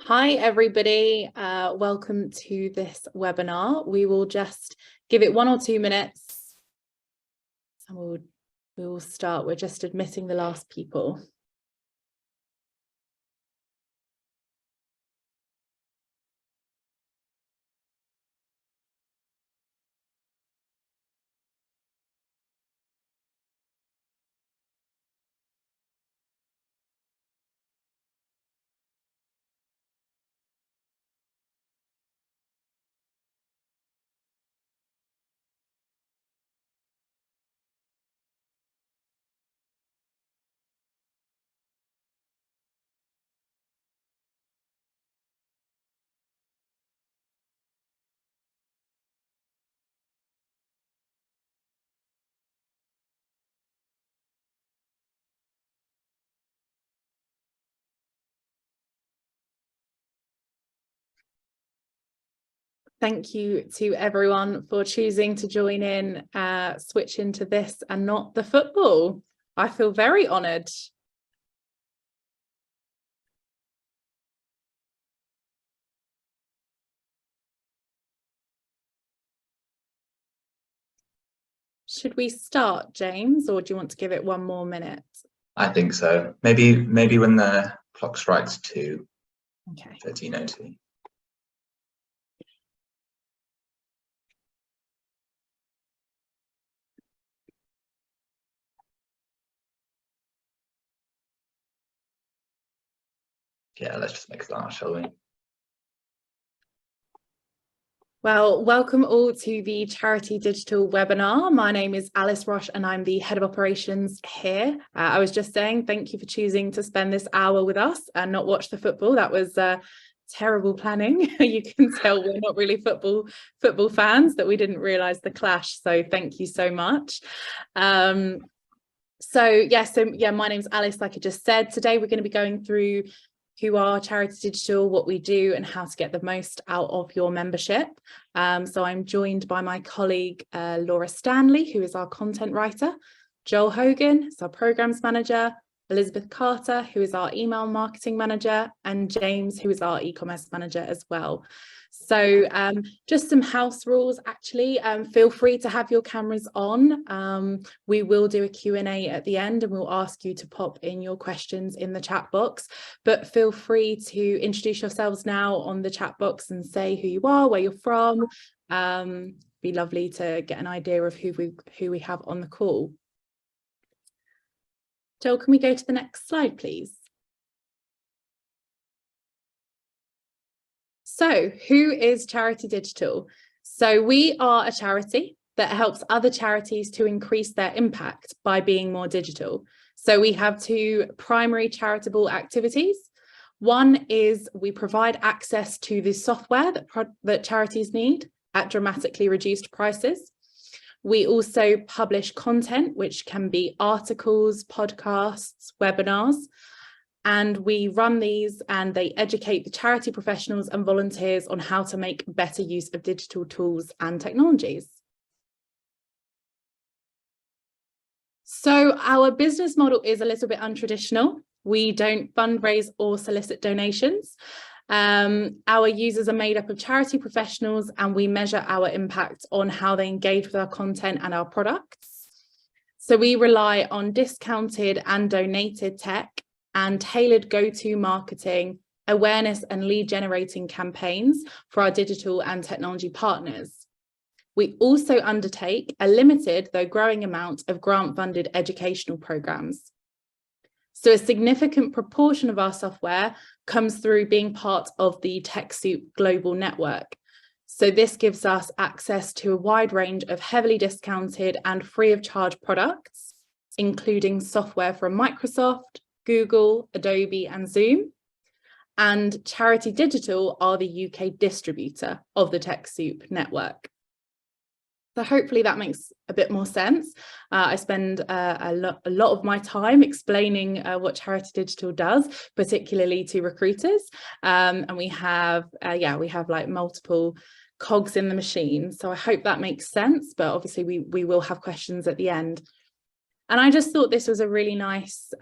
Hi, everybody. Welcome to this webinar. We will just give it 1 or 2 minutes and we will start. We're just admitting the last people. Thank you to everyone for choosing to join in, switch into this and not the football. I feel very honoured. Should we start, James, or do you want to give it 1 more minute? I think so. Maybe when the clock strikes 2. Okay. 13:02. Yeah, let's just make a start, shall we? Well, welcome all to the Charity Digital webinar. My name is Alice Roche and I'm the Head of Operations here. I was just saying thank you for choosing to spend this hour with us and not watch the football. That was terrible planning. You can tell we're not really football fans, that we didn't realise the clash. So thank you so much. My name's Alice, like I just said. Today we're going to be going through who are Charities Digital, what we do, and how to get the most out of your membership. So I'm joined by my colleague, Laura Stanley, who is our content writer, Joel Hogan, who's our programs manager, Elizabeth Carter, who is our email marketing manager, and James, who is our e-commerce manager as well. So just some house rules, actually. Feel free to have your cameras on. We will do a Q&A at the end and we'll ask you to pop in your questions in the chat box, but feel free to introduce yourselves now on the chat box and say who you are, where you're from. Be lovely to get an idea of who we have on the call. Joel, can we go to the next slide, please? So who is Charity Digital? So we are a charity that helps other charities to increase their impact by being more digital. So we have 2 primary charitable activities. One is we provide access to the software that charities need at dramatically reduced prices. We also publish content, which can be articles, podcasts, webinars, and we run these and they educate the charity professionals and volunteers on how to make better use of digital tools and technologies. So our business model is a little bit untraditional. We don't fundraise or solicit donations. Our users are made up of charity professionals and we measure our impact on how they engage with our content and our products. So we rely on discounted and donated tech and tailored go-to marketing, awareness and lead generating campaigns for our digital and technology partners. We also undertake a limited, though growing amount of grant-funded educational programs. So a significant proportion of our software comes through being part of the TechSoup global network. So this gives us access to a wide range of heavily discounted and free of charge products, including software from Microsoft, Google, Adobe and Zoom. And Charity Digital are the UK distributor of the TechSoup network. So hopefully that makes a bit more sense. I spend a lot of my time explaining what Charity Digital does, particularly to recruiters. And we have like multiple cogs in the machine. So I hope that makes sense, but obviously we will have questions at the end. And I just thought this was a really nice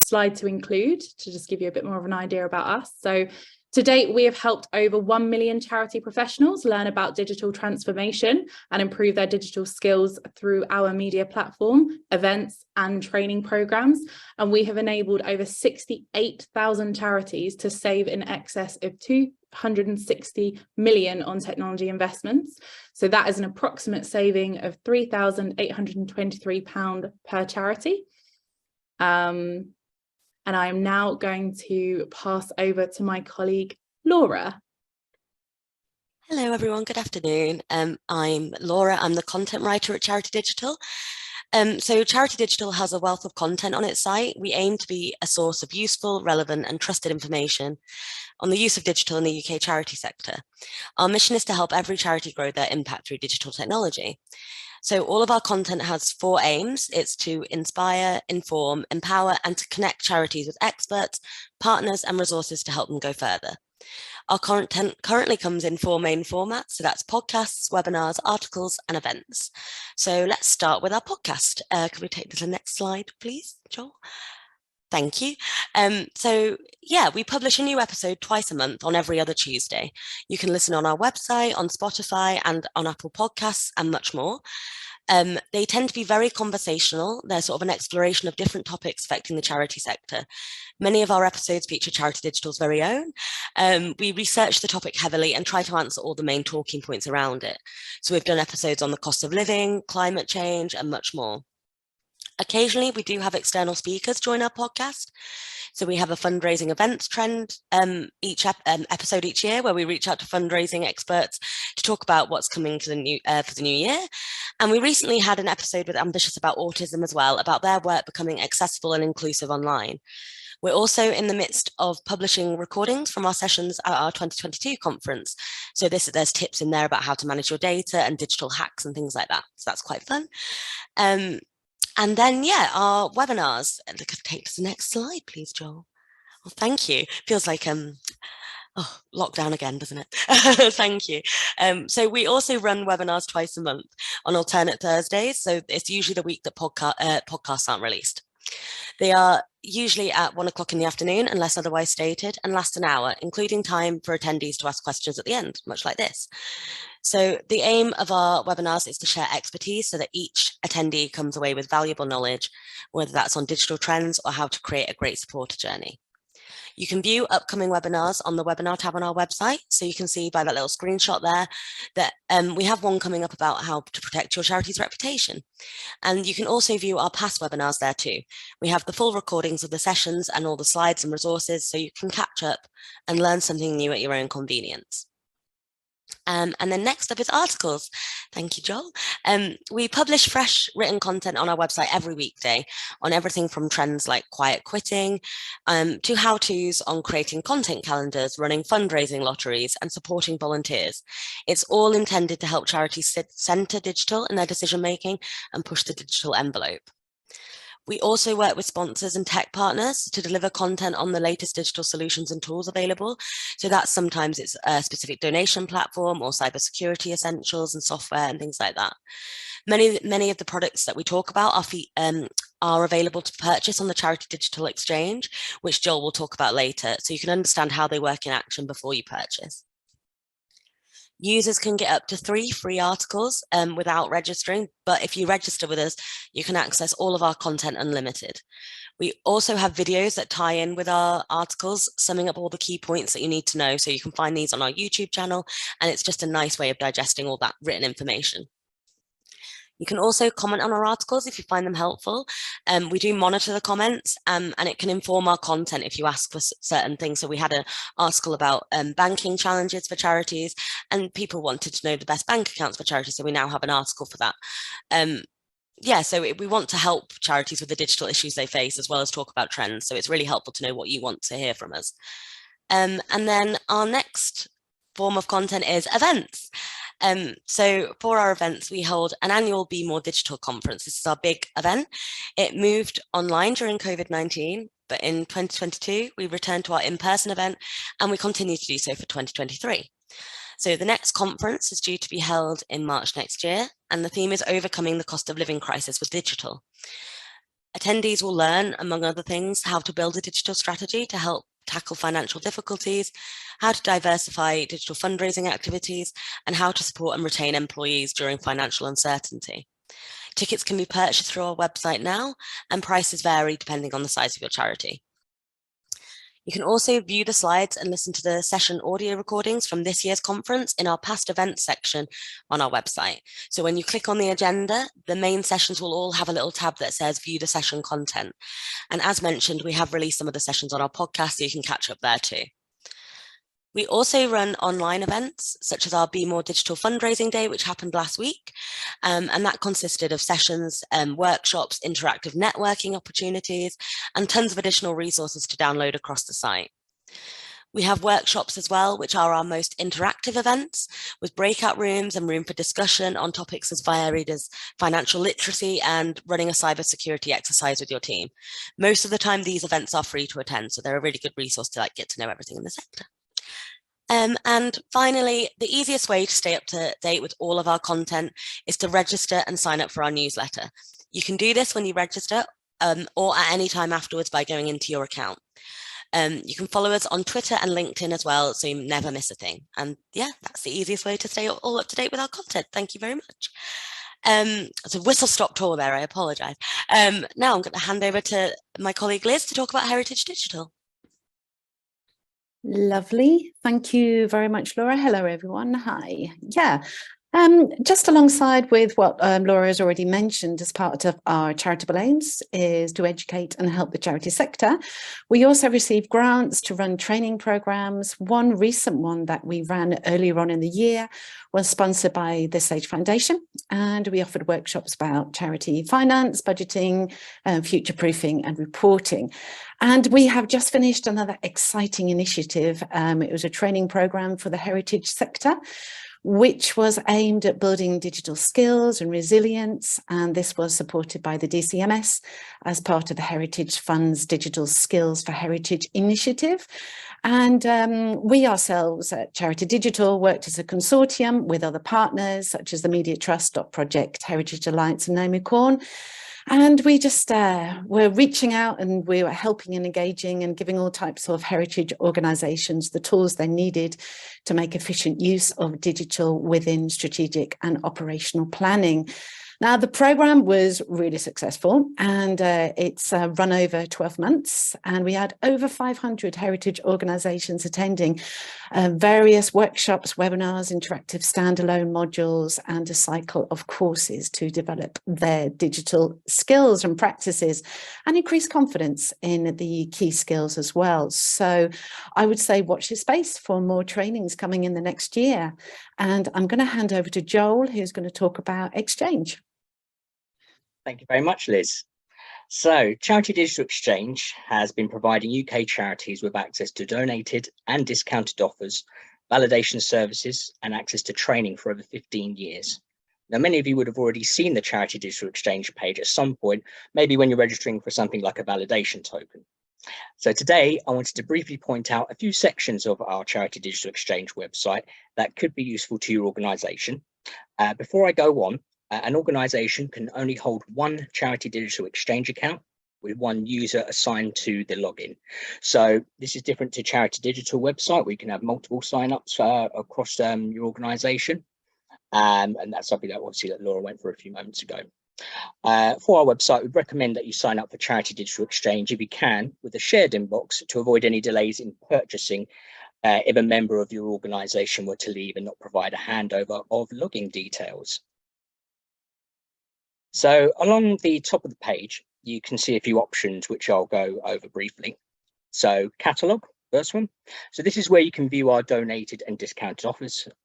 slide to include to just give you a bit more of an idea about us. So To date, we have helped over 1 million charity professionals learn about digital transformation and improve their digital skills through our media platform, events and training programs. And we have enabled over 68,000 charities to save in excess of 260 million on technology investments. So that is an approximate saving of £3,823 per charity. And I am now going to pass over to my colleague, Laura. Hello, everyone. Good afternoon. I'm Laura. I'm the content writer at Charity Digital. So Charity Digital has a wealth of content on its site. We aim to be a source of useful, relevant and trusted information on the use of digital in the UK charity sector. Our mission is to help every charity grow their impact through digital technology. So all of our content has 4 aims. It's to inspire, inform, empower, and to connect charities with experts, partners, and resources to help them go further. Our content currently comes in 4 main formats. So that's podcasts, webinars, articles, and events. So let's start with our podcast. Can we take to the next slide, please, Joel? Thank you. So yeah, we publish a new episode twice a month on every other Tuesday. You can listen on our website, on Spotify and on Apple Podcasts and much more. They tend to be very conversational. They're sort of an exploration of different topics affecting the charity sector. Many of our episodes feature Charity Digital's very own. We research the topic heavily and try to answer all the main talking points around it. So we've done episodes on the cost of living, climate change and much more. Occasionally, we do have external speakers join our podcast. So we have a fundraising events trend episode each year where we reach out to fundraising experts to talk about what's coming to the new for the new year. And we recently had an episode with Ambitious About Autism as well, about their work becoming accessible and inclusive online. We're also in the midst of publishing recordings from our sessions at our 2022 conference. So there's tips in there about how to manage your data and digital hacks and things like that. So that's quite fun. And then, yeah, our webinars. Take to the next slide, please, Joel. Well, thank you. Feels like lockdown again, doesn't it? Thank you. So we also run webinars twice a month on alternate Thursdays. So it's usually the week that podcasts aren't released. They are usually at 1 o'clock in the afternoon, unless otherwise stated, and last an hour, including time for attendees to ask questions at the end, much like this. So the aim of our webinars is to share expertise so that each attendee comes away with valuable knowledge, whether that's on digital trends or how to create a great supporter journey. You can view upcoming webinars on the webinar tab on our website. So you can see by that little screenshot there that we have one coming up about how to protect your charity's reputation. And you can also view our past webinars there too. We have the full recordings of the sessions and all the slides and resources so you can catch up and learn something new at your own convenience. And then next up is articles. Thank you, Joel. We publish fresh written content on our website every weekday on everything from trends like quiet quitting to how-tos on creating content calendars, running fundraising lotteries and supporting volunteers. It's all intended to help charities center digital in their decision-making and push the digital envelope. We also work with sponsors and tech partners to deliver content on the latest digital solutions and tools available. So that's sometimes it's a specific donation platform or cybersecurity essentials and software and things like that. Many of the products that we talk about are available to purchase on the Charity Digital Exchange, which Joel will talk about later, so you can understand how they work in action before you purchase. Users can get up to 3 free articles without registering, but if you register with us, you can access all of our content unlimited. We also have videos that tie in with our articles, summing up all the key points that you need to know. So you can find these on our YouTube channel, and it's just a nice way of digesting all that written information. You can also comment on our articles if you find them helpful. We do monitor the comments and it can inform our content if you ask for certain things. So we had an article about banking challenges for charities and people wanted to know the best bank accounts for charities. So we now have an article for that. Yeah, so we want to help charities with the digital issues they face as well as talk about trends. So it's really helpful to know what you want to hear from us. And then our next form of content is events. So for our events, we hold an annual Be More Digital conference. This is our big event. It moved online during COVID-19, but in 2022, we returned to our in-person event and we continue to do so for 2023. So the next conference is due to be held in March next year, and the theme is overcoming the cost of living crisis with digital. Attendees will learn, among other things, how to build a digital strategy to help tackle financial difficulties, how to diversify digital fundraising activities, and how to support and retain employees during financial uncertainty. Tickets can be purchased through our website now, and prices vary depending on the size of your charity. You can also view the slides and listen to the session audio recordings from this year's conference in our past events section on our website. So when you click on the agenda, the main sessions will all have a little tab that says view the session content. And as mentioned, we have released some of the sessions on our podcast, so you can catch up there too. We also run online events, such as our Be More Digital Fundraising Day, which happened last week. And that consisted of sessions, workshops, interactive networking opportunities, and tons of additional resources to download across the site. We have workshops as well, which are our most interactive events, with breakout rooms and room for discussion on topics as varied as financial literacy and running a cybersecurity exercise with your team. Most of the time, these events are free to attend, so they're a really good resource to get to know everything in the sector. And finally, the easiest way to stay up to date with all of our content is to register and sign up for our newsletter. You can do this when you register or at any time afterwards by going into your account. You can follow us on Twitter and LinkedIn as well, so you never miss a thing. And yeah, that's the easiest way to stay all up to date with our content. Thank you very much. So whistle stop tour there, I apologize. Now I'm going to hand over to my colleague Liz to talk about Heritage Digital. Lovely. Thank you very much, Laura. Hello, everyone. Hi. Yeah. Just alongside with what Laura has already mentioned as part of our charitable aims is to educate and help the charity sector. We also receive grants to run training programs. One recent one that we ran earlier on in the year was sponsored by the Sage Foundation, and we offered workshops about charity finance, budgeting, future-proofing and reporting. And we have just finished another exciting initiative. It was a training program for the heritage sector, which was aimed at building digital skills and resilience. And this was supported by the DCMS as part of the Heritage Fund's Digital Skills for Heritage initiative. And we ourselves at Charity Digital worked as a consortium with other partners such as the Media Trust, Project, Heritage Alliance and Naomi Corn. And we just were reaching out and we were helping and engaging and giving all types of heritage organisations the tools they needed to make efficient use of digital within strategic and operational planning. Now, the programme was really successful and it's run over 12 months and we had over 500 heritage organisations attending various workshops, webinars, interactive standalone modules and a cycle of courses to develop their digital skills and practices and increase confidence in the key skills as well. So I would say watch this space for more trainings coming in the next year. And I'm going to hand over to Joel, who's going to talk about Exchange. Thank you very much, Liz. So Charity Digital Exchange has been providing UK charities with access to donated and discounted offers, validation services and access to training for over 15 years. Now, many of you would have already seen the Charity Digital Exchange page at some point, maybe when you're registering for something like a validation token. So today I wanted to briefly point out a few sections of our Charity Digital Exchange website that could be useful to your organisation. Before I go on, an organisation can only hold one Charity Digital Exchange account with one user assigned to the login. So this is different to Charity Digital website where you can have multiple signups across your organisation. And that's something that obviously that Laura went through a few moments ago. For our website, we recommend that you sign up for Charity Digital Exchange if you can with a shared inbox to avoid any delays in purchasing if a member of your organisation were to leave and not provide a handover of login details. So along the top of the page, you can see a few options which I'll go over briefly. So catalogue, first one. So this is where you can view our donated and discounted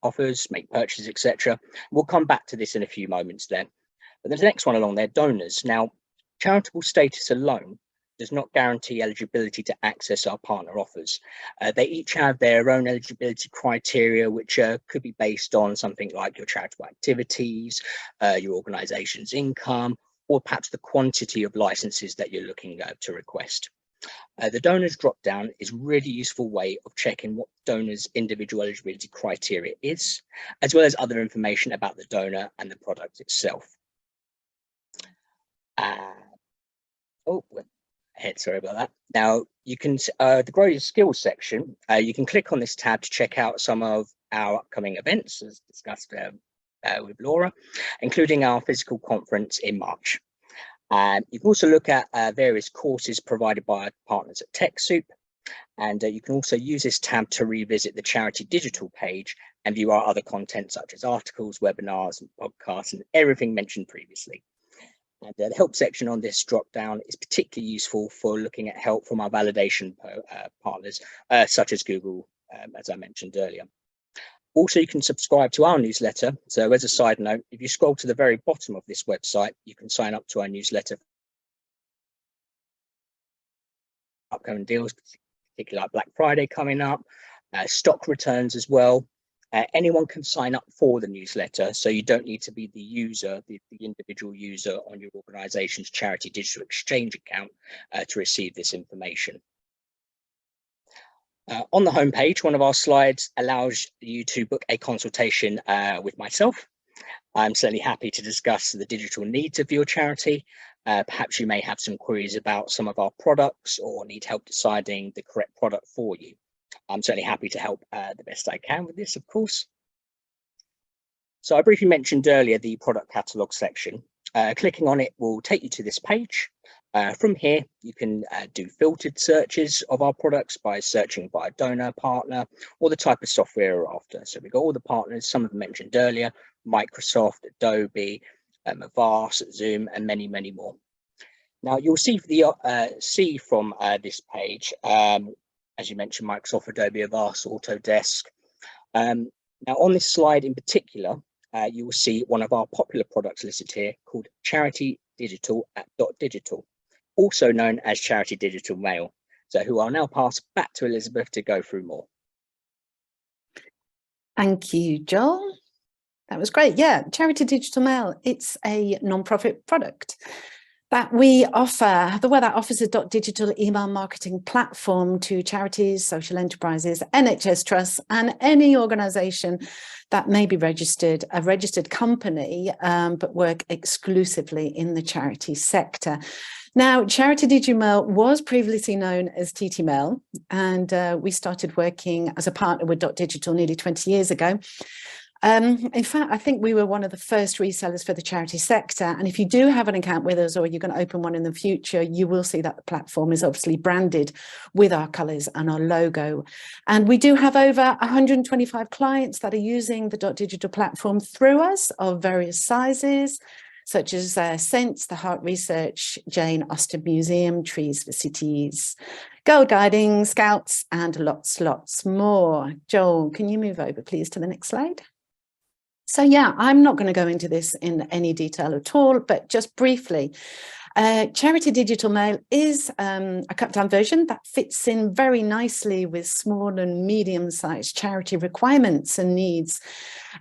offers, make purchases, etc. We'll come back to this in a few moments then. But the next one along there, donors. Now, charitable status alone does not guarantee eligibility to access our partner offers. They each have their own eligibility criteria, which could be based on something like your charitable activities, your organisation's income, or perhaps the quantity of licenses that you're looking to request. The donors drop-down is a really useful way of checking what donors' individual eligibility criteria is, as well as other information about the donor and the product itself. ahead, sorry about that. Now you can, the Grow Your Skills section, you can click on this tab to check out some of our upcoming events, as discussed with Laura, including our physical conference in March. You can also look at various courses provided by our partners at TechSoup, and you can also use this tab to revisit the Charity Digital page and view our other content such as articles, webinars, and podcasts, and everything mentioned previously. And the help section on this drop down is particularly useful for looking at help from our validation partners, such as Google, as I mentioned earlier. Also, you can subscribe to our newsletter. So as a side note, if you scroll to the very bottom of this website, you can sign up to our newsletter. Upcoming deals, particularly like Black Friday coming up, stock returns as well. Anyone can sign up for the newsletter, so you don't need to be the user, the individual user on your organization's Charity Digital Exchange account to receive this information. On the homepage, one of our slides allows you to book a consultation with myself. I'm certainly happy to discuss the digital needs of your charity. Perhaps you may have some queries about some of our products or need help deciding the correct product for you. I'm certainly happy to help the best I can with this, of course. So I briefly mentioned earlier the product catalog section. Clicking on it will take you to this page. From here, you can do filtered searches of our products by searching by donor, partner, or the type of software you're after. So we've got all the partners, some of them mentioned earlier, Microsoft, Adobe, Avast, Zoom, and many, many more. Now you'll see from this page, as you mentioned, Microsoft, Adobe, Avast, Autodesk. Now on this slide in particular, you will see one of our popular products listed here called Charity Digital at .digital, also known as Charity Digital Mail. So who I'll now pass back to Elizabeth to go through more. Thank you, Joel. That was great. Yeah, Charity Digital Mail, it's a non-profit product that we offer. The way that offers a .digital email marketing platform to charities, social enterprises, NHS trusts, and any organisation that may be registered, a registered company, but work exclusively in the charity sector. Now, Charity Digital Mail was previously known as TT Mail, and we started working as a partner with .digital nearly 20 years ago. In fact, I think we were one of the first resellers for the charity sector. And if you do have an account with us or you're going to open one in the future, you will see that the platform is obviously branded with our colours and our logo. And we do have over 125 clients that are using the .digital platform through us of various sizes, such as Sense, the Heart Research, Jane Austen Museum, Trees for Cities, Girl Guiding, Scouts, and lots more. Joel, can you move over, please, to the next slide? So yeah, I'm not going to go into this in any detail at all, but just briefly, Charity Digital Mail is a cut-down version that fits in very nicely with small and medium-sized charity requirements and needs.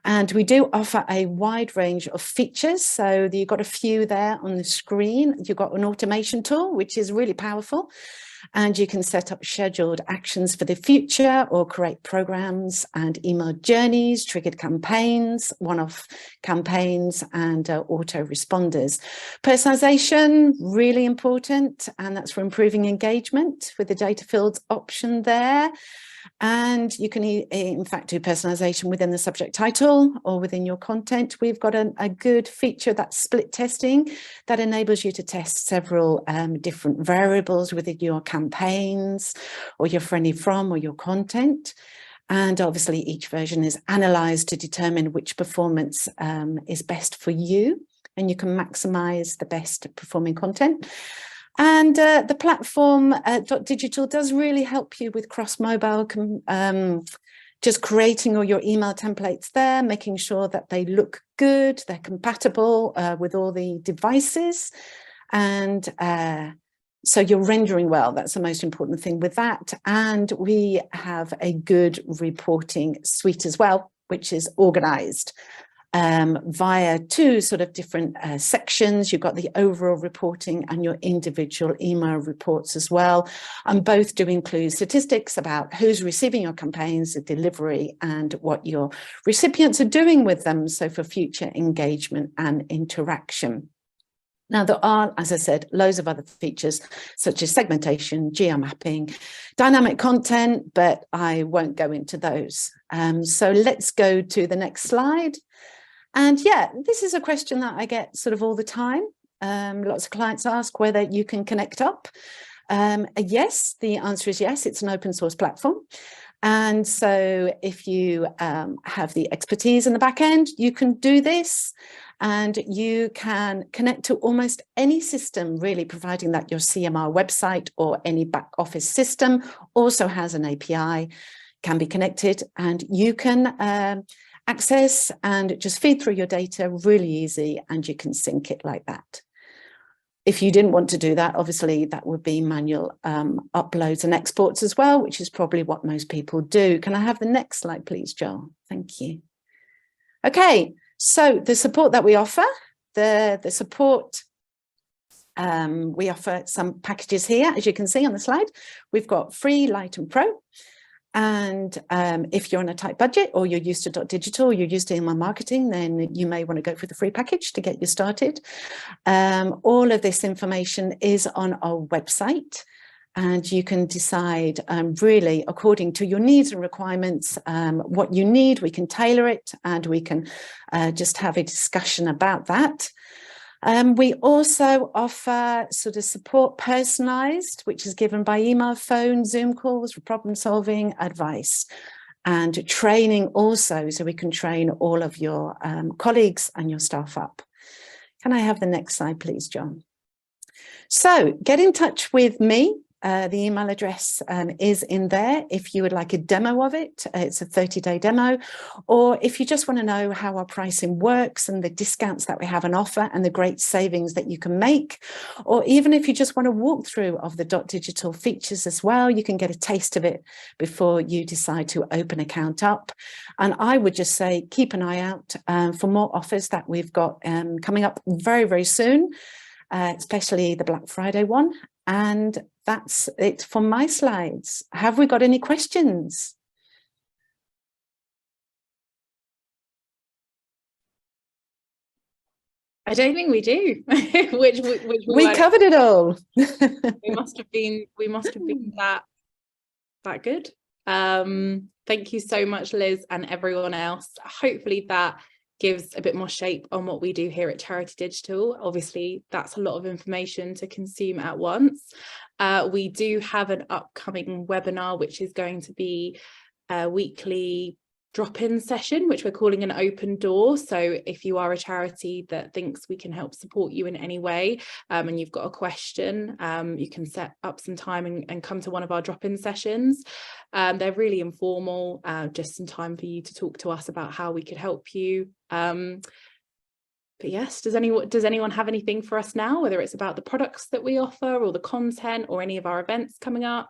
And we do offer a wide range of features. So you've got a few there on the screen. You've got an automation tool, which is really powerful. And you can set up scheduled actions for the future or create programs and email journeys, triggered campaigns, one-off campaigns, and autoresponders. Personalization, really important, and that's for improving engagement with the data fields option there. And you can, in fact, do personalization within the subject title or within your content. We've got a good feature that's split testing that enables you to test several different variables within your campaigns or your friendly from or your content. And obviously each version is analyzed to determine which performance is best for you, and you can maximize the best performing content. And the platform .digital does really help you with cross-mobile, just creating all your email templates there, making sure that they look good, they're compatible with all the devices. And so you're rendering well. That's the most important thing with that. And we have a good reporting suite as well, which is organized via two sort of different sections. You've got the overall reporting and your individual email reports as well. And both do include statistics about who's receiving your campaigns, the delivery, and what your recipients are doing with them. So for future engagement and interaction. Now, there are, as I said, loads of other features such as segmentation, geomapping, dynamic content, but I won't go into those. So let's go to the next slide. And yeah, this is a question that I get sort of all the time. Lots of clients ask whether you can connect up. Yes, the answer is yes, it's an open source platform. And so if you have the expertise in the back end, you can do this. And you can connect to almost any system, really, providing that your CMR website or any back office system also has an API, can be connected, and you can access and just feed through your data really easy, and you can sync it like that. If you didn't want to do that, obviously that would be manual uploads and exports as well, which is probably what most people do. Can I have the next slide, please, Joel? Thank you. Okay. So the support that we offer, the support, we offer some packages here, as you can see on the slide. We've got free, light and pro. And if you're on a tight budget or you're used to .digital, you're used to email marketing, then you may want to go for the free package to get you started. All of this information is on our website. And you can decide really according to your needs and requirements, what you need. We can tailor it, and we can just have a discussion about that. We also offer sort of support personalized, which is given by email, phone, Zoom calls for problem solving, advice, and training also, so we can train all of your colleagues and your staff up. Can I have the next slide, please, John? So get in touch with me. The email address is in there if you would like a demo of it. It's a 30-day demo, or if you just want to know how our pricing works and the discounts that we have on offer and the great savings that you can make, or even if you just want a walkthrough of the .digital features as well, you can get a taste of it before you decide to open account up. And I would just say keep an eye out for more offers that we've got coming up very, very soon, especially the Black Friday one. And that's it for my slides. Have we got any questions? I don't think we do. which we covered it all. we must have been that good. Thank you so much, Liz, and everyone else. Hopefully that gives a bit more shape on what we do here at Charity Digital. Obviously, that's a lot of information to consume at once. We do have an upcoming webinar, which is going to be a weekly drop-in session, which we're calling an open door. So if you are a charity that thinks we can help support you in any way, and you've got a question, you can set up some time and come to one of our drop-in sessions. They're really informal, just some time for you to talk to us about how we could help you. But yes, does anyone have anything for us now, whether it's about the products that we offer or the content or any of our events coming up?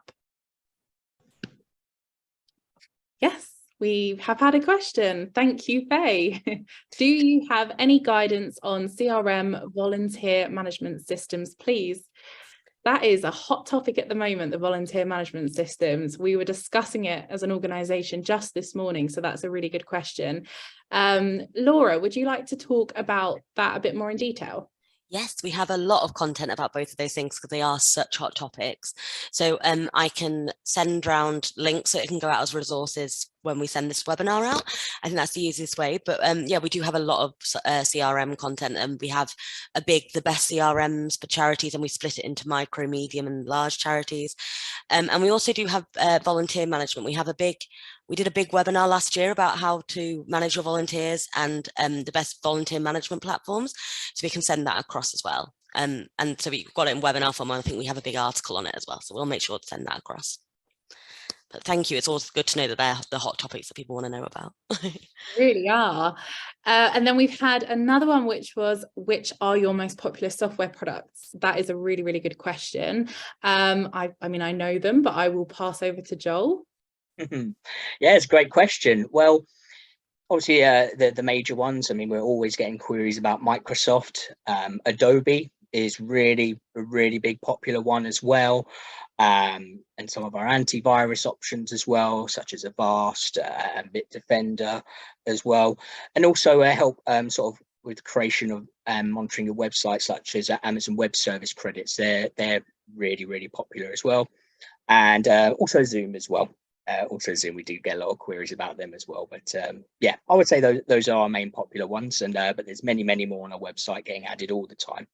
Yes. We have had a question. Thank you, Faye. Do you have any guidance on CRM volunteer management systems, please? That is a hot topic at the moment, the volunteer management systems. We were discussing it as an organisation just this morning, so that's a really good question. Laura, would you like to talk about that a bit more in detail? Yes, we have a lot of content about both of those things because they are such hot topics. So I can send around links so it can go out as resources when we send this webinar out. I think that's the easiest way. But yeah, we do have a lot of CRM content, and we have the best CRMs for charities, and we split it into micro, medium and large charities. And we also do have volunteer management. We did a big webinar last year about how to manage your volunteers and the best volunteer management platforms. So we can send that across as well. And so we've got it in webinar form. I think we have a big article on it as well. So we'll make sure to send that across. But thank you. It's always good to know that they're the hot topics that people want to know about. Really are. And then we've had another one, which are your most popular software products? That is a really, really good question. I mean, I know them, but I will pass over to Joel. Yeah, it's a great question. Well, obviously, the major ones, I mean, we're always getting queries about Microsoft. Adobe is a really big popular one as well. And some of our antivirus options as well, such as Avast and Bitdefender as well. And also help sort of with creation of monitoring of websites such as Amazon Web Service credits. They're really popular as well, and also Zoom as well. Also Zoom, we do get a lot of queries about them as well. But yeah, I would say those are our main popular ones, and but there's many more on our website getting added all the time.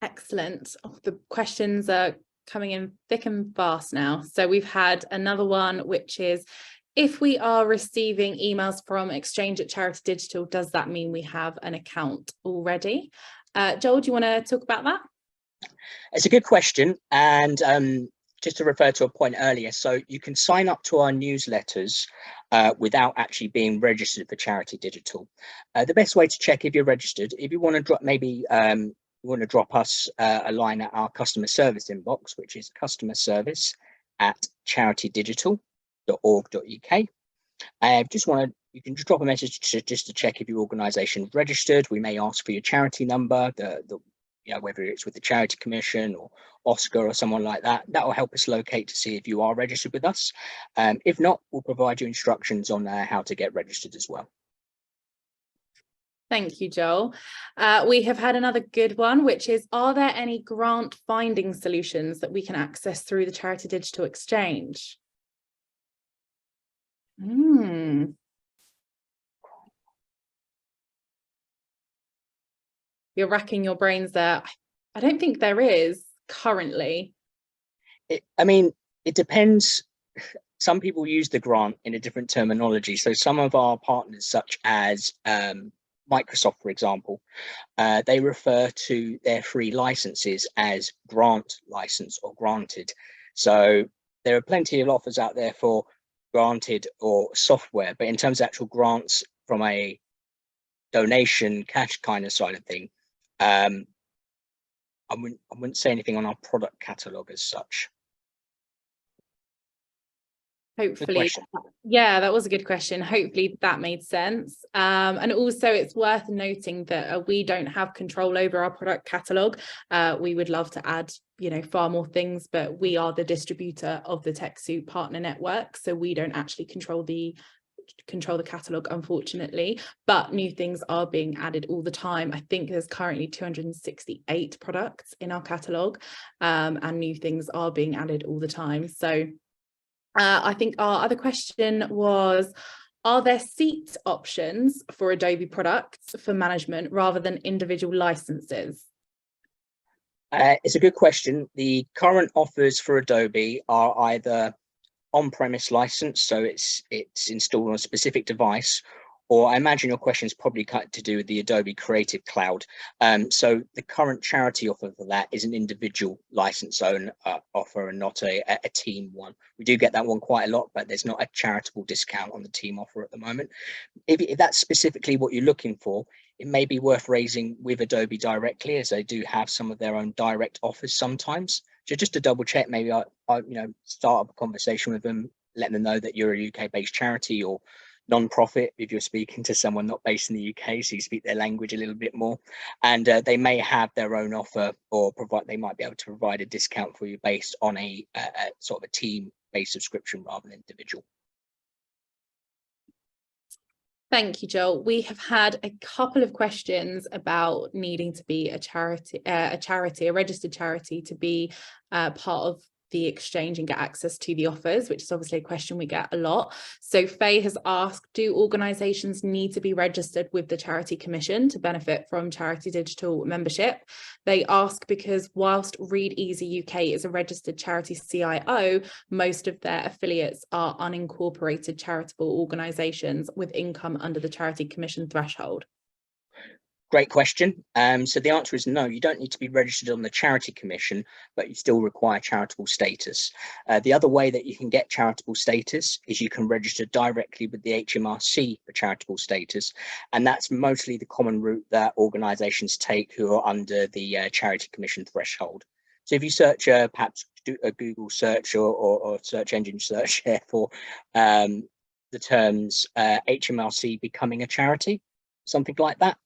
Excellent. Oh, the questions are coming in thick and fast now. So we've had another one, which is, if we are receiving emails from Exchange at Charity Digital, does that mean we have an account already? Joel, do you want to talk about that? It's a good question. And just to refer to a point earlier, so you can sign up to our newsletters without actually being registered for Charity Digital. The best way to check if you're registered, if you want to drop you want to drop us a line at our customer service inbox, which is customerservice@charitydigital.org.uk. You can just drop a message just to check if your organisation is registered. We may ask for your charity number, whether it's with the Charity Commission or Oscar or someone like that. That will help us locate to see if you are registered with us. If not, we'll provide you instructions on how to get registered as well. Thank you, Joel. We have had another good one, which is, are there any grant finding solutions that we can access through the Charity Digital Exchange? You're racking your brains there. I don't think there is currently. It depends. Some people use the grant in a different terminology. So some of our partners, such as Microsoft, for example, they refer to their free licenses as grant license or granted. So there are plenty of offers out there for granted or software, but in terms of actual grants from a donation cash kind of side of thing, I wouldn't say anything on our product catalog as such. Hopefully, yeah, that was a good question. Hopefully that made sense. And also it's worth noting that we don't have control over our product catalog. We would love to add, far more things, but we are the distributor of the TechSoup partner network, so we don't actually control the catalog, unfortunately. But new things are being added all the time. I think there's currently 268 products in our catalog, and new things are being added all the time. So I think our other question was, are there seat options for Adobe products for management rather than individual licenses? It's a good question. The current offers for Adobe are either on-premise license, so it's installed on a specific device, or I imagine your question is probably to do with the Adobe Creative Cloud. So the current charity offer for that is an individual license offer and not a team one. We do get that one quite a lot, but there's not a charitable discount on the team offer at the moment. If that's specifically what you're looking for, it may be worth raising with Adobe directly, as they do have some of their own direct offers sometimes. So just to double check, maybe I start up a conversation with them, let them know that you're a UK-based charity or non-profit if you're speaking to someone not based in the UK, so you speak their language a little bit more, and they may have their own offer, or they might be able to provide a discount for you based on a sort of a team-based subscription rather than individual. Thank you, Joel. We have had a couple of questions about needing to be a registered charity to be part of the exchange and get access to the offers, which is obviously a question we get a lot. So Faye has asked, do organisations need to be registered with the Charity Commission to benefit from Charity Digital membership? They ask because whilst Read Easy UK is a registered charity CIO, most of their affiliates are unincorporated charitable organisations with income under the Charity Commission threshold. Great question. So the answer is no, you don't need to be registered on the Charity Commission, but you still require charitable status. The other way that you can get charitable status is you can register directly with the HMRC for charitable status. And that's mostly the common route that organisations take who are under the Charity Commission threshold. So if you search, perhaps do a Google search or search engine search here for the terms HMRC becoming a charity, something like that.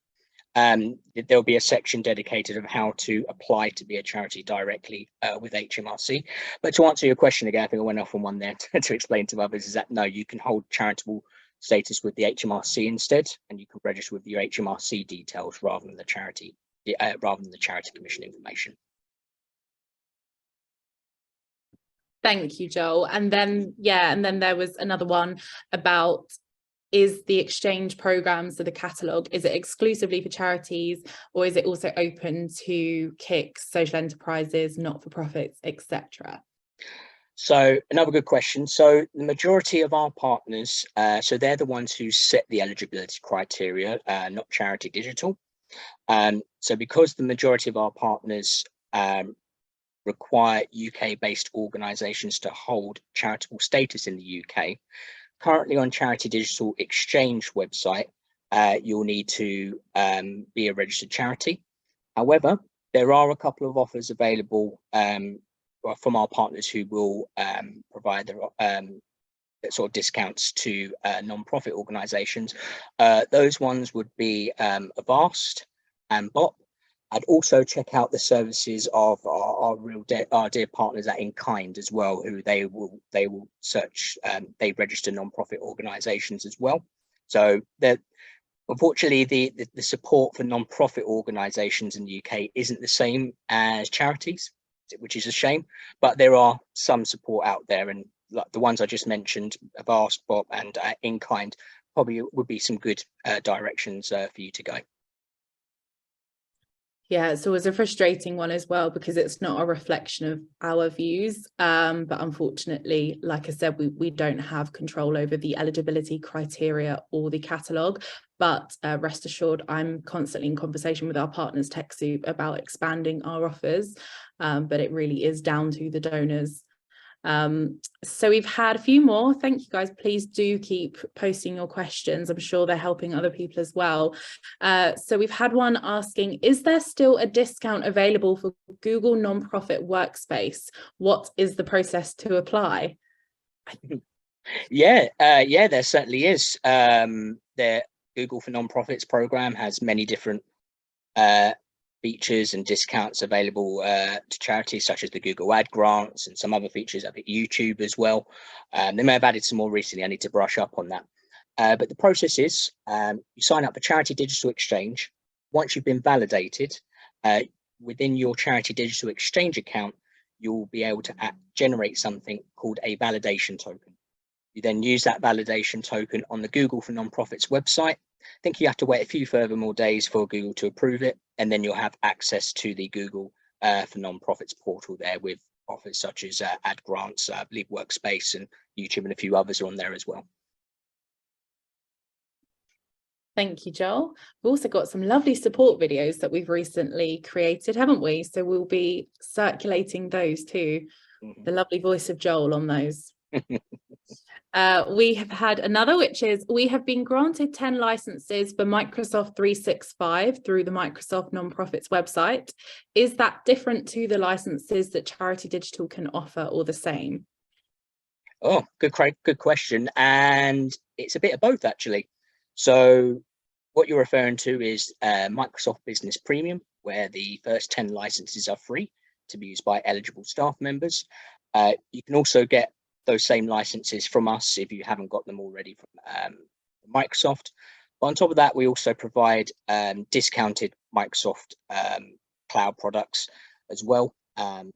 There'll be a section dedicated of how to apply to be a charity directly with HMRC. But to answer your question again, I think I went off on one there to explain to others, is that no, you can hold charitable status with the HMRC instead, and you can register with your HMRC details rather than the charity commission information. Thank you, Joel. And then, yeah, and then there was another one about, is the exchange program, so the catalogue, is it exclusively for charities, or is it also open to KICs, social enterprises, not-for-profits, etc.? So another good question. So the majority of our partners, so they're the ones who set the eligibility criteria, not Charity Digital. So because the majority of our partners require UK-based organisations to hold charitable status in the UK, currently on Charity Digital Exchange website, you'll need to be a registered charity. However, there are a couple of offers available from our partners who will provide the sort of discounts to non-profit organisations. Those ones would be Avast and BOP. I'd also check out the services of our dear partners at In Kind as well, who they will search. They register non-profit organisations as well. So that unfortunately the support for non-profit organisations in the UK isn't the same as charities, which is a shame. But there are some support out there, and like the ones I just mentioned, Avast, BOP, and In Kind, probably would be some good directions for you to go. Yeah, it's always a frustrating one as well, because it's not a reflection of our views. But unfortunately, like I said, we don't have control over the eligibility criteria or the catalogue. But rest assured, I'm constantly in conversation with our partners, TechSoup, about expanding our offers. But it really is down to the donors. So we've had a few more. Thank you, guys. Please do keep posting your questions. I'm sure they're helping other people as well. So we've had one asking, is there still a discount available for Google Nonprofit Workspace? What is the process to apply? Yeah, there certainly is. The Google for Nonprofits program has many different features and discounts available to charities, such as the Google Ad grants and some other features. I think YouTube as well. They may have added some more recently. I need to brush up on that. But the process is you sign up for Charity Digital Exchange. Once you've been validated within your Charity Digital Exchange account, you'll be able to generate something called a validation token. You then use that validation token on the Google for Nonprofits website. I think you have to wait a few further more days for Google to approve it, and then you'll have access to the Google for Nonprofits portal there with offers such as ad grants, I believe Workspace and YouTube, and a few others are on there as well. Thank you, Joel. We've also got some lovely support videos that we've recently created, haven't we? So we'll be circulating those too. The lovely voice of Joel on those. We have had another, which is, we have been granted 10 licenses for Microsoft 365 through the Microsoft Nonprofits website. Is that different to the licenses that Charity Digital can offer, or the same? Oh, good question. And it's a bit of both, actually. So what you're referring to is Microsoft Business Premium, where the first 10 licenses are free to be used by eligible staff members. You can also get those same licenses from us if you haven't got them already from Microsoft. But on top of that, we also provide discounted Microsoft cloud products as well.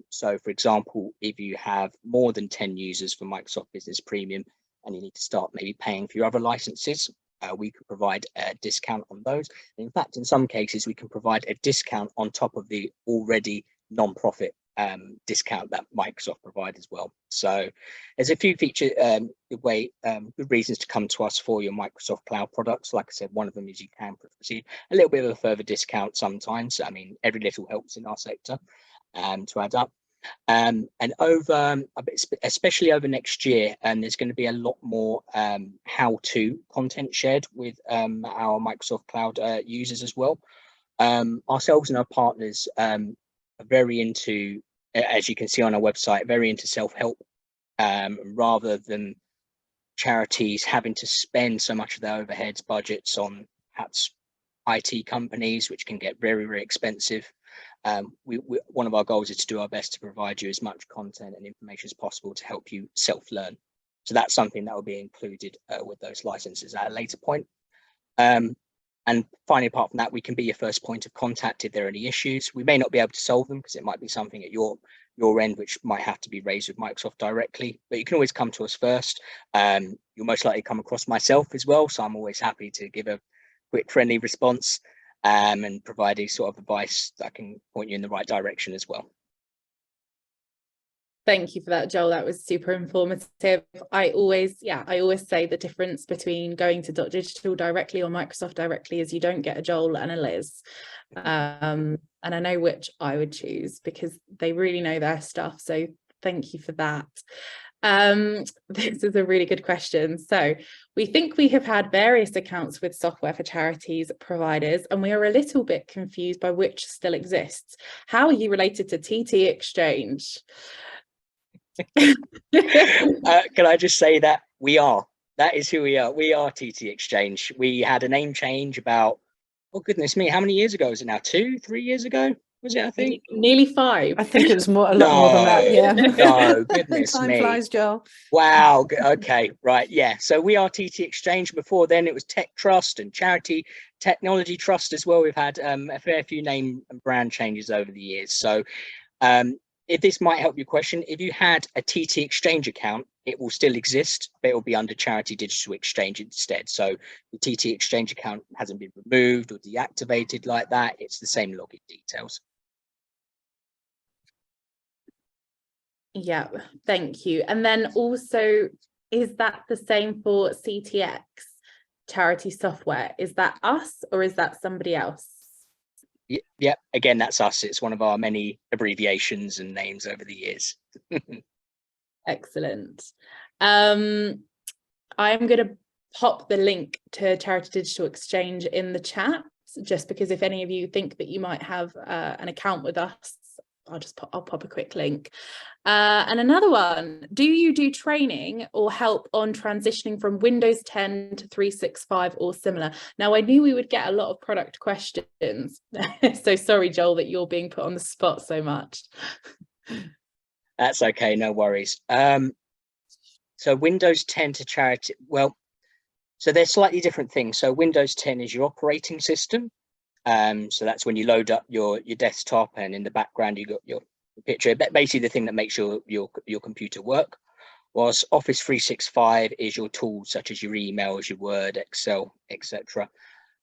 So for example, if you have more than 10 users for Microsoft Business Premium and you need to start maybe paying for your other licenses, we can provide a discount on those. In fact, in some cases, we can provide a discount on top of the already non-profit discount that Microsoft provide as well. So there's a few feature good reasons to come to us for your Microsoft cloud products. Like I said, one of them is you can receive a little bit of a further discount sometimes. I mean, every little helps in our sector to add up. And over, especially over next year, there's going to be a lot more how-to content shared with our Microsoft Cloud users as well. Ourselves and our partners are very into, as you can see on our website, very into self-help, rather than charities having to spend so much of their overheads budgets on perhaps IT companies, which can get very, very expensive. One of our goals is to do our best to provide you as much content and information as possible to help you self-learn. So that's something that will be included with those licenses at a later point. And finally, apart from that, we can be your first point of contact if there are any issues. We may not be able to solve them because it might be something at your end which might have to be raised with Microsoft directly, but you can always come to us first. You'll most likely come across myself as well, so I'm always happy to give a quick, friendly response and provide a sort of advice that can point you in the right direction as well. Thank you for that, Joel. That was super informative. I always say the difference between going to .digital directly or Microsoft directly is you don't get a Joel and a Liz. And I know which I would choose because they really know their stuff. So thank you for that. This is a really good question. So we think we have had various accounts with software for charities providers, and we are a little bit confused by which still exists. How are you related to TT Exchange? Can I just say that that is who we are. We are TT Exchange. We had a name change about, oh goodness me, how many years ago is it now? 2-3 years ago, was it? I think nearly 5. I think it was a lot more than that. Yeah. No, goodness Time me. flies, Joel. Wow. Okay. Right. Yeah. So we are TT Exchange. Before then, it was Tech Trust and Charity Technology Trust as well. We've had a fair few name and brand changes over the years. So if this might help your question, if you had a TT Exchange account, it will still exist, but it will be under Charity Digital Exchange instead. So the TT Exchange account hasn't been removed or deactivated like that. It's the same login details. Yeah, thank you. And then also, is that the same for CTX, charity software? Is that us or is that somebody else? Yeah, again, that's us. It's one of our many abbreviations and names over the years. Excellent. I'm going to pop the link to Charity Digital Exchange in the chat, just because if any of you think that you might have an account with us, I'll pop a quick link. And another one, do you do training or help on transitioning from Windows 10 to 365 or similar? Now, I knew we would get a lot of product questions. So sorry, Joel, that you're being put on the spot so much. That's okay, no worries. So Windows 10 to Charity, well, so they're slightly different things. So Windows 10 is your operating system. So that's when you load up your desktop, and in the background you got your picture, basically the thing that makes your computer work. Whilst Office 365 is your tools such as your emails, your Word, Excel, etc.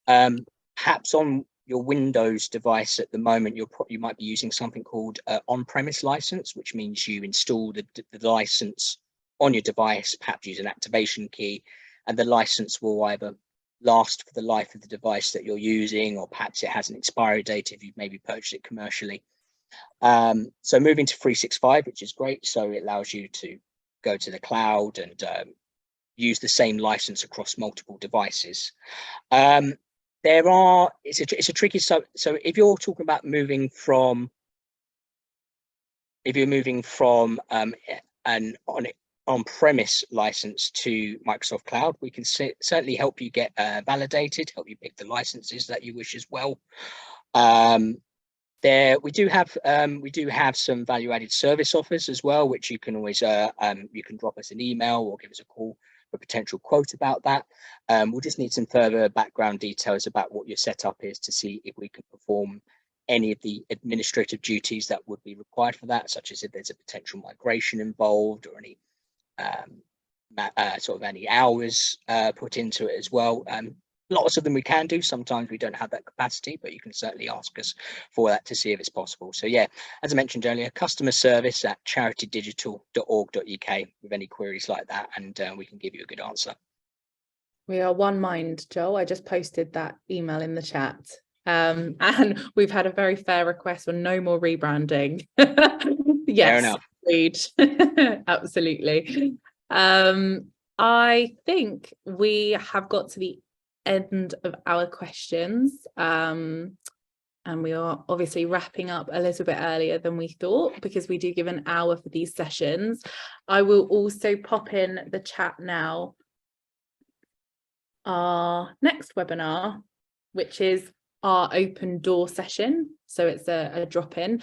Perhaps on your Windows device at the moment, you might be using something called on-premise license, which means you install the license on your device, perhaps use an activation key, and the license will either last for the life of the device that you're using, or perhaps it has an expiry date if you've maybe purchased it commercially. So moving to 365, which is great. So it allows you to go to the cloud and use the same license across multiple devices. It's a tricky, so if you're talking about moving from an on-premise license to Microsoft Cloud, we can certainly help you get validated, help you pick the licenses that you wish as well. We do have some value-added service offers as well, which you can always you can drop us an email or give us a call for a potential quote about that. We'll just need some further background details about what your setup is to see if we can perform any of the administrative duties that would be required for that, such as if there's a potential migration involved or any sort of any hours put into it as well. Lots of them we can do. Sometimes we don't have that capacity, but you can certainly ask us for that to see if it's possible. So yeah, as I mentioned earlier, customer service at charitydigital.org.uk with any queries like that, and we can give you a good answer. We are one mind, Joel. I just posted that email in the chat. And we've had a very fair request for no more rebranding. Yes, agreed. Absolutely. I think we have got to the end of our questions, and we are obviously wrapping up a little bit earlier than we thought because we do give an hour for these sessions. I will also pop in the chat now our next webinar, which is our open door session. So it's a drop-in.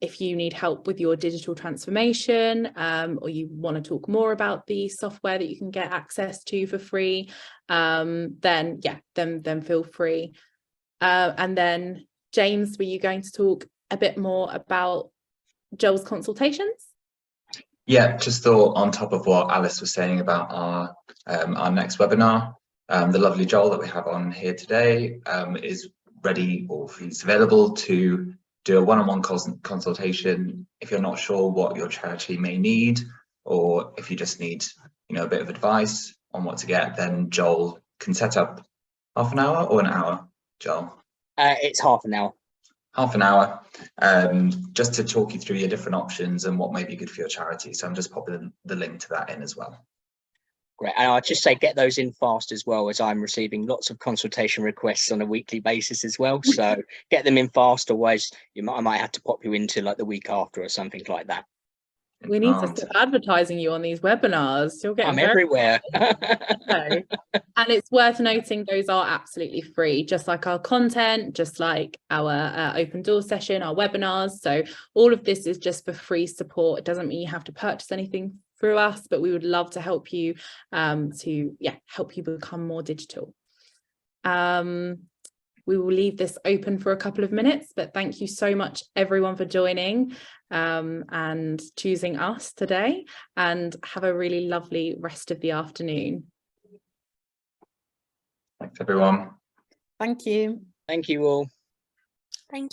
If you need help with your digital transformation, or you want to talk more about the software that you can get access to for free, then feel free. And then James, were you going to talk a bit more about Joel's consultations? Yeah, just thought on top of what Alice was saying about our next webinar, the lovely Joel that we have on here today is ready, or he's available to do a one-on-one consultation if you're not sure what your charity may need, or if you just need, a bit of advice on what to get. Then Joel can set up half an hour or an hour. Joel? It's half an hour. Half an hour, just to talk you through your different options and what may be good for your charity. So I'm just popping the link to that in as well. Great. And I'll just say, get those in fast as well, as I'm receiving lots of consultation requests on a weekly basis as well. So get them in fast, otherwise I might have to pop you into like the week after or something like that. We need to start advertising you on these webinars. You're getting everywhere. And it's worth noting those are absolutely free, just like our content, just like our open door session, our webinars. So all of this is just for free support. It doesn't mean you have to purchase anything through us, but we would love to help you help you become more digital. We will leave this open for a couple of minutes, but thank you so much everyone for joining and choosing us today, and have a really lovely rest of the afternoon. Thanks everyone. Thank you. Thank you all.